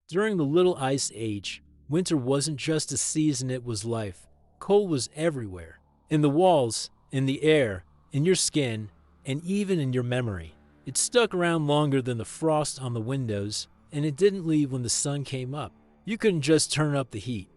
During the Little Ice Age, winter wasn't just a season, it was life. Cold was everywhere. In the walls, in the air, in your skin, and even in your memory. It stuck around longer than the frost on the windows, and it didn't leave when the sun came up. You couldn't just turn up the heat.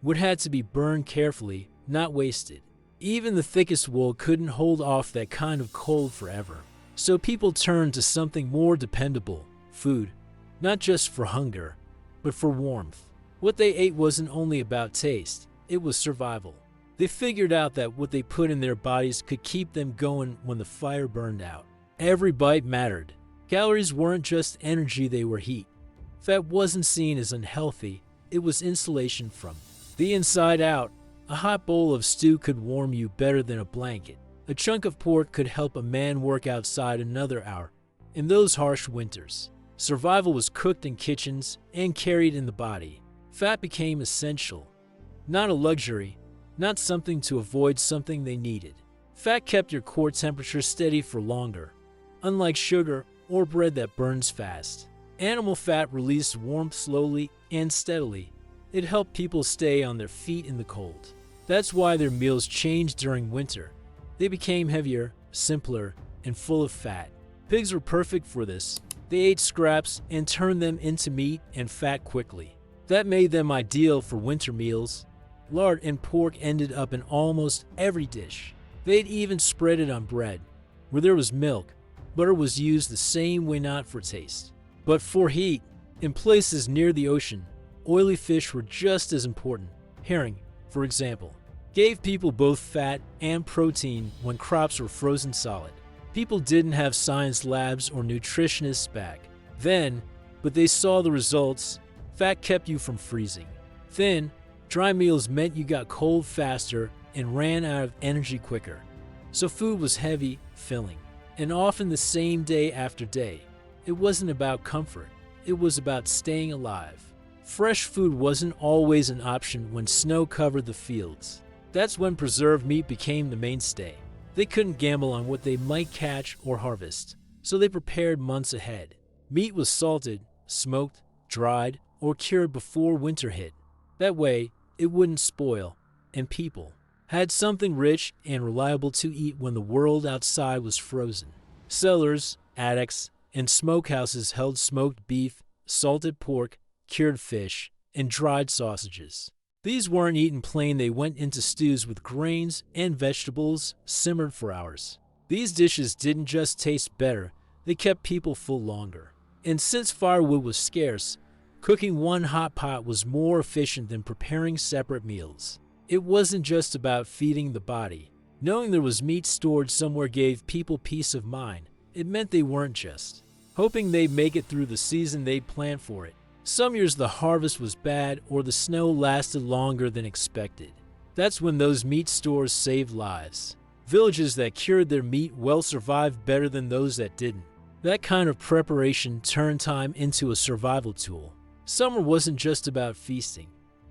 Wood had to be burned carefully, not wasted. Even the thickest wool couldn't hold off that kind of cold forever. So people turned to something more dependable, food, not just for hunger, but for warmth. What they ate wasn't only about taste, it was survival. They figured out that what they put in their bodies could keep them going when the fire burned out. Every bite mattered. Calories weren't just energy, they were heat. Fat wasn't seen as unhealthy, it was insulation from the inside out. A hot bowl of stew could warm you better than a blanket. A chunk of pork could help a man work outside another hour. In those harsh winters, survival was cooked in kitchens and carried in the body. Fat became essential, not a luxury, not something to avoid, something they needed. Fat kept your core temperature steady for longer. Unlike sugar or bread that burns fast, animal fat released warmth slowly and steadily. It helped people stay on their feet in the cold. That's why their meals changed during winter. They became heavier, simpler, and full of fat. Pigs were perfect for this. They ate scraps and turned them into meat and fat quickly. That made them ideal for winter meals. Lard and pork ended up in almost every dish. They'd even spread it on bread. Where there was milk, butter was used the same way, not for taste, but for heat. In places near the ocean, oily fish were just as important. Herring, for example, gave people both fat and protein when crops were frozen solid. People didn't have science labs or nutritionists back then, but they saw the results. Fat kept you from freezing. Thin, dry meals meant you got cold faster and ran out of energy quicker. So food was heavy, filling, and often the same day after day. It wasn't about comfort, it was about staying alive. Fresh food wasn't always an option when snow covered the fields. That's when preserved meat became the mainstay. They couldn't gamble on what they might catch or harvest, so they prepared months ahead. Meat was salted, smoked, dried, or cured before winter hit. That way, it wouldn't spoil, and people had something rich and reliable to eat when the world outside was frozen. Cellars, attics, and smokehouses held smoked beef, salted pork, cured fish, and dried sausages. These weren't eaten plain, they went into stews with grains and vegetables, simmered for hours. These dishes didn't just taste better, they kept people full longer. And since firewood was scarce, cooking one hot pot was more efficient than preparing separate meals. It wasn't just about feeding the body. Knowing there was meat stored somewhere gave people peace of mind. It meant they weren't just hoping they'd make it through the season, they'd plan for it. Some years the harvest was bad or the snow lasted longer than expected. That's when those meat stores saved lives. Villages that cured their meat well survived better than those that didn't. That kind of preparation turned time into a survival tool. Summer wasn't just about feasting.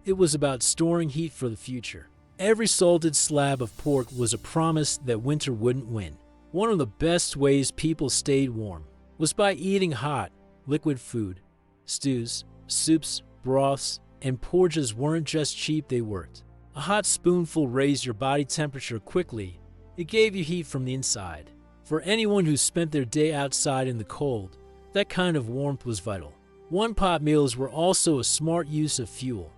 It was about storing heat for the future. Every salted slab of pork was a promise that winter wouldn't win. One of the best ways people stayed warm was by eating hot, liquid food. Stews, soups, broths, and porridges weren't just cheap, they worked. A hot spoonful raised your body temperature quickly. It gave you heat from the inside. For anyone who spent their day outside in the cold, that kind of warmth was vital. One-pot meals were also a smart use of fuel.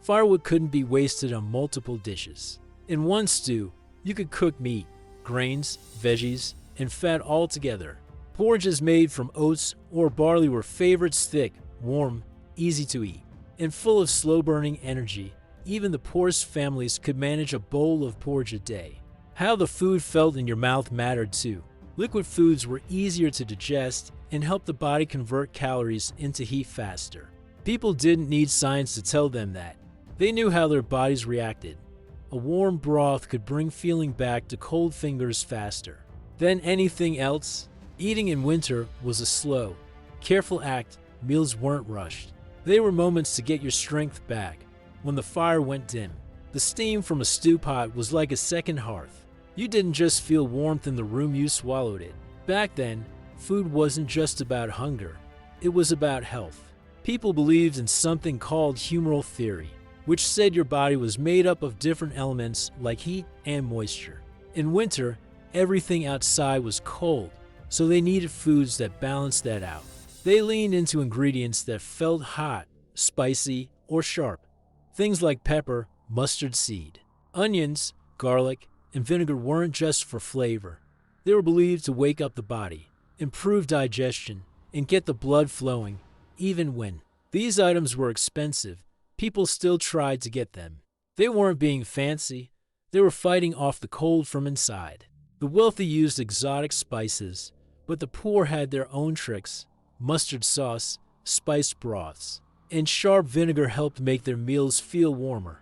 Firewood couldn't be wasted on multiple dishes. In one stew, you could cook meat, grains, veggies, and fat all together. Porridges made from oats or barley were favorites, thick, warm, easy to eat, and full of slow-burning energy. Even the poorest families could manage a bowl of porridge a day. How the food felt in your mouth mattered too. Liquid foods were easier to digest and helped the body convert calories into heat faster. People didn't need science to tell them that. They knew how their bodies reacted. A warm broth could bring feeling back to cold fingers faster than anything else. Eating in winter was a slow, careful act. Meals weren't rushed. They were moments to get your strength back. When the fire went dim, the steam from a stew pot was like a second hearth. You didn't just feel warmth in the room, you swallowed it. Back then, food wasn't just about hunger. It was about health. People believed in something called humoral theory, which said your body was made up of different elements like heat and moisture. In winter, everything outside was cold, so they needed foods that balanced that out. They leaned into ingredients that felt hot, spicy, or sharp. Things like pepper, mustard seed, onions, garlic, and vinegar weren't just for flavor. They were believed to wake up the body, improve digestion, and get the blood flowing. Even when these items were expensive, people still tried to get them. They weren't being fancy, they were fighting off the cold from inside. The wealthy used exotic spices, but the poor had their own tricks. Mustard sauce, spiced broths, and sharp vinegar helped make their meals feel warmer.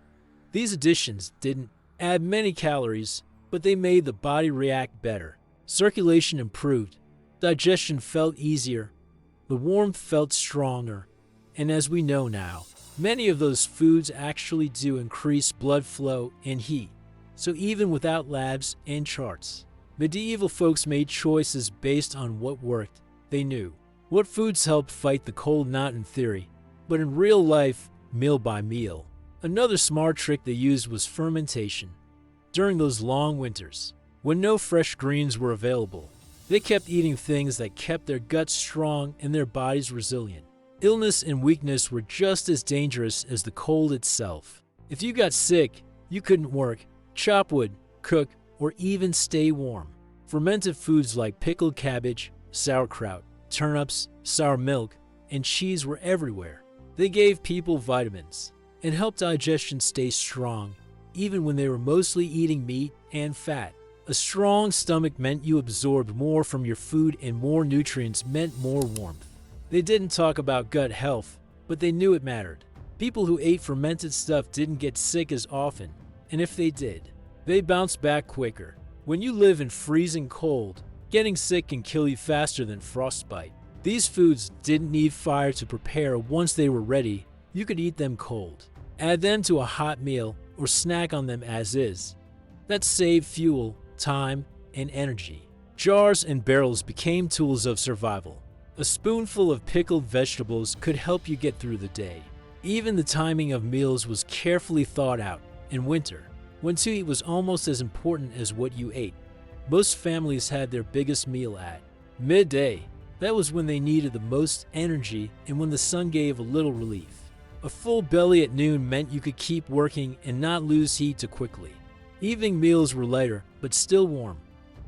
These additions didn't add many calories, but they made the body react better. Circulation improved, digestion felt easier, the warmth felt stronger, and as we know now, many of those foods actually do increase blood flow and heat. So even without labs and charts, medieval folks made choices based on what worked. They knew what foods helped fight the cold, not in theory, but in real life, meal by meal. Another smart trick they used was fermentation. During those long winters, when no fresh greens were available, they kept eating things that kept their guts strong and their bodies resilient. Illness and weakness were just as dangerous as the cold itself. If you got sick, you couldn't work, chop wood, cook, or even stay warm. Fermented foods like pickled cabbage, sauerkraut, turnips, sour milk, and cheese were everywhere. They gave people vitamins and helped digestion stay strong, even when they were mostly eating meat and fat. A strong stomach meant you absorbed more from your food, and more nutrients meant more warmth. They didn't talk about gut health, but they knew it mattered. People who ate fermented stuff didn't get sick as often, and if they did, they bounced back quicker. When you live in freezing cold, getting sick can kill you faster than frostbite. These foods didn't need fire to prepare. Once they were ready, you could eat them cold. Add them to a hot meal or snack on them as is. That saved fuel, time, and energy. Jars and barrels became tools of survival. A spoonful of pickled vegetables could help you get through the day. Even the timing of meals was carefully thought out. In winter, when to eat was almost as important as what you ate. Most families had their biggest meal at midday. That was when they needed the most energy and when the sun gave a little relief. A full belly at noon meant you could keep working and not lose heat too quickly. Evening meals were lighter, but still warm.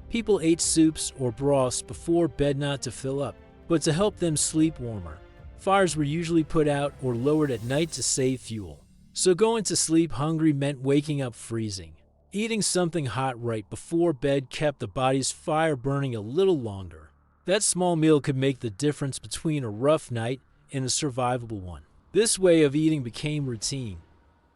People ate soups or broths before bed, not to fill up, but to help them sleep warmer. Fires were usually put out or lowered at night to save fuel. So going to sleep hungry meant waking up freezing. Eating something hot right before bed kept the body's fire burning a little longer. That small meal could make the difference between a rough night and a survivable one. This way of eating became routine.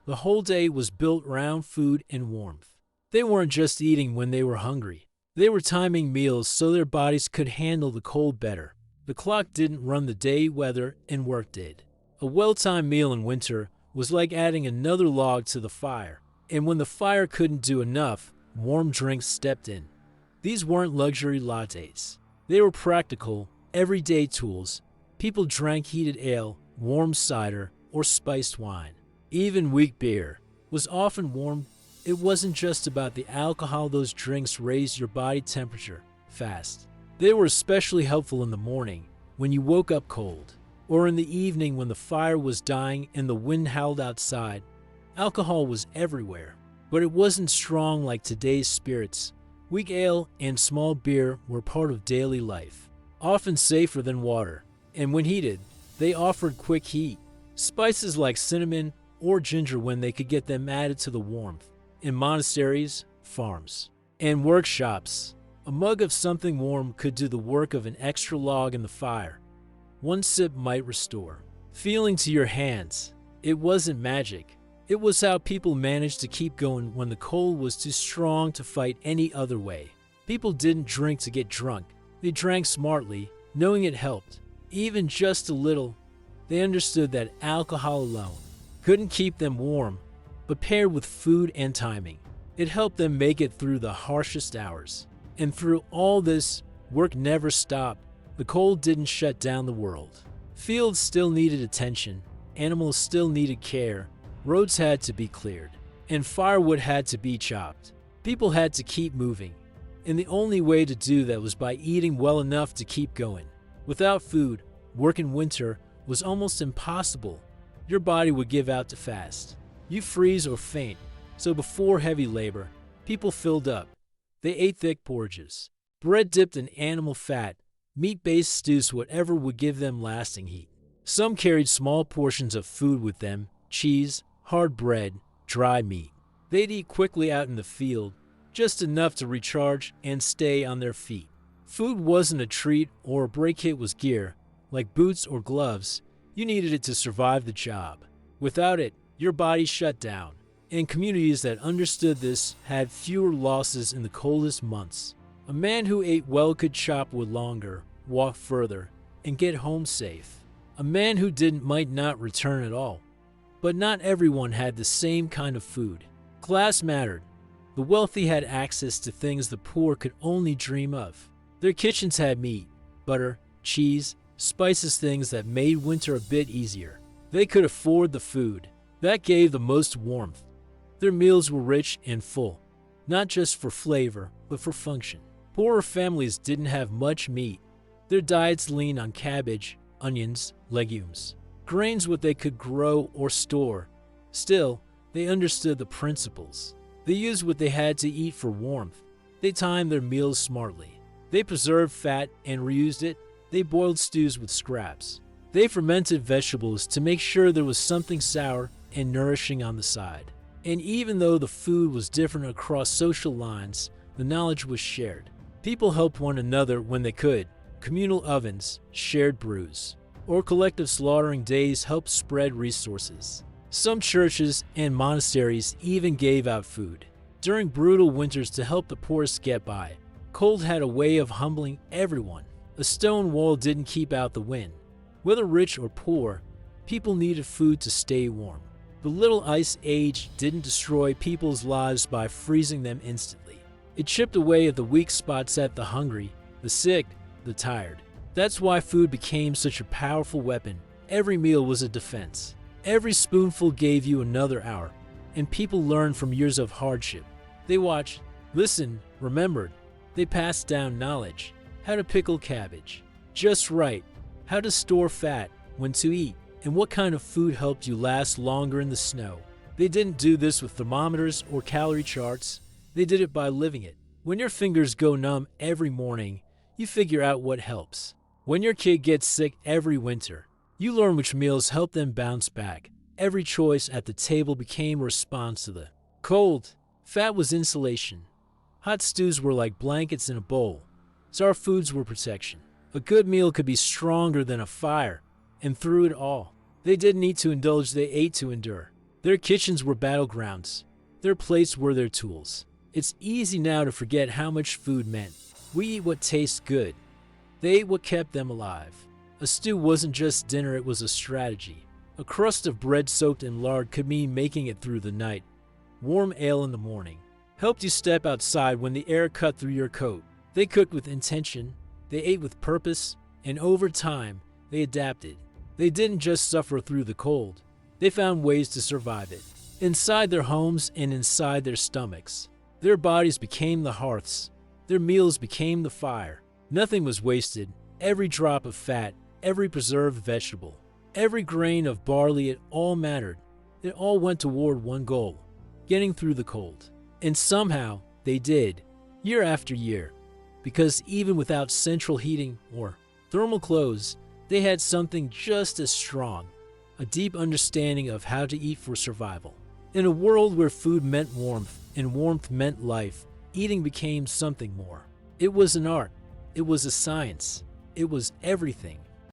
The whole day was built around food and warmth. They weren't just eating when they were hungry. They were timing meals so their bodies could handle the cold better. The clock didn't run the day, weather, and work did. A well-timed meal in winter was like adding another log to the fire. And when the fire couldn't do enough, warm drinks stepped in. These weren't luxury lattes. They were practical, everyday tools. People drank heated ale, warm cider, or spiced wine. Even weak beer was often warm. It wasn't just about the alcohol. Those drinks raised your body temperature fast. They were especially helpful in the morning when you woke up cold, or in the evening when the fire was dying and the wind howled outside. Alcohol was everywhere, but it wasn't strong like today's spirits. Weak ale and small beer were part of daily life, often safer than water, and when heated, they offered quick heat. Spices like cinnamon or ginger, when they could get them, added to the warmth. In monasteries, farms, and workshops, a mug of something warm could do the work of an extra log in the fire. One sip might restore feeling to your hands. It wasn't magic. It was how people managed to keep going when the cold was too strong to fight any other way. People didn't drink to get drunk. They drank smartly, knowing it helped. Even just a little. They understood that alcohol alone couldn't keep them warm, but paired with food and timing, it helped them make it through the harshest hours. And through all this, work never stopped. The cold didn't shut down the world. Fields still needed attention, animals still needed care, roads had to be cleared, and firewood had to be chopped. People had to keep moving, and the only way to do that was by eating well enough to keep going. Without food, work in winter was almost impossible. Your body would give out too fast. You freeze or faint. So before heavy labor, people filled up. They ate thick porridges, bread dipped in animal fat, meat-based stews, whatever would give them lasting heat. Some carried small portions of food with them: cheese, hard bread, dry meat. They'd eat quickly out in the field, just enough to recharge and stay on their feet. Food wasn't a treat or a break kit was gear, like boots or gloves. You needed it to survive the job. Without it, your body shut down. And communities that understood this had fewer losses in the coldest months. A man who ate well could chop wood longer, walk further, and get home safe. A man who didn't might not return at all. But not everyone had the same kind of food. Class mattered. The wealthy had access to things the poor could only dream of. Their kitchens had meat, butter, cheese, spices, things that made winter a bit easier. They could afford the food. That gave the most warmth. Their meals were rich and full, not just for flavor, but for function. Poorer families didn't have much meat. Their diets leaned on cabbage, onions, legumes, grains, what they could grow or store. Still, they understood the principles. They used what they had to eat for warmth. They timed their meals smartly. They preserved fat and reused it. They boiled stews with scraps. They fermented vegetables to make sure there was something sour and nourishing on the side. And even though the food was different across social lines, the knowledge was shared. People helped one another when they could. Communal ovens, shared brews, or collective slaughtering days helped spread resources. Some churches and monasteries even gave out food during brutal winters to help the poorest get by. Cold had a way of humbling everyone. A stone wall didn't keep out the wind. Whether rich or poor, people needed food to stay warm. The little ice age didn't destroy people's lives by freezing them instantly. It chipped away at the weak spots, at the hungry, the sick, the tired. That's why food became such a powerful weapon. Every meal was a defense. Every spoonful gave you another hour, and people learned from years of hardship. They watched, listened, remembered. They passed down knowledge: how to pickle cabbage just right, how to store fat, when to eat, and what kind of food helped you last longer in the snow. They didn't do this with thermometers or calorie charts. They did it by living it. When your fingers go numb every morning, you figure out what helps. When your kid gets sick every winter, you learn which meals help them bounce back. Every choice at the table became a response to the cold. Fat was insulation. Hot stews were like blankets in a bowl. Sour foods were protection. A good meal could be stronger than a fire. And through it all, they didn't need to indulge, they ate to endure. Their kitchens were battlegrounds. Their plates were their tools. It's easy now to forget how much food meant. We eat what tastes good. They ate what kept them alive. A stew wasn't just dinner, it was a strategy. A crust of bread soaked in lard could mean making it through the night. Warm ale in the morning helped you step outside when the air cut through your coat. They cooked with intention, they ate with purpose, and over time, they adapted. They didn't just suffer through the cold, they found ways to survive it. Inside their homes and inside their stomachs, their bodies became the hearths, their meals became the fire. Nothing was wasted. Every drop of fat, every preserved vegetable, every grain of barley, it all mattered. It all went toward one goal: getting through the cold. And somehow, they did, year after year. Because even without central heating or thermal clothes, they had something just as strong: a deep understanding of how to eat for survival. In a world where food meant warmth and warmth meant life, eating became something more. It was an art. It was a science. It was everything.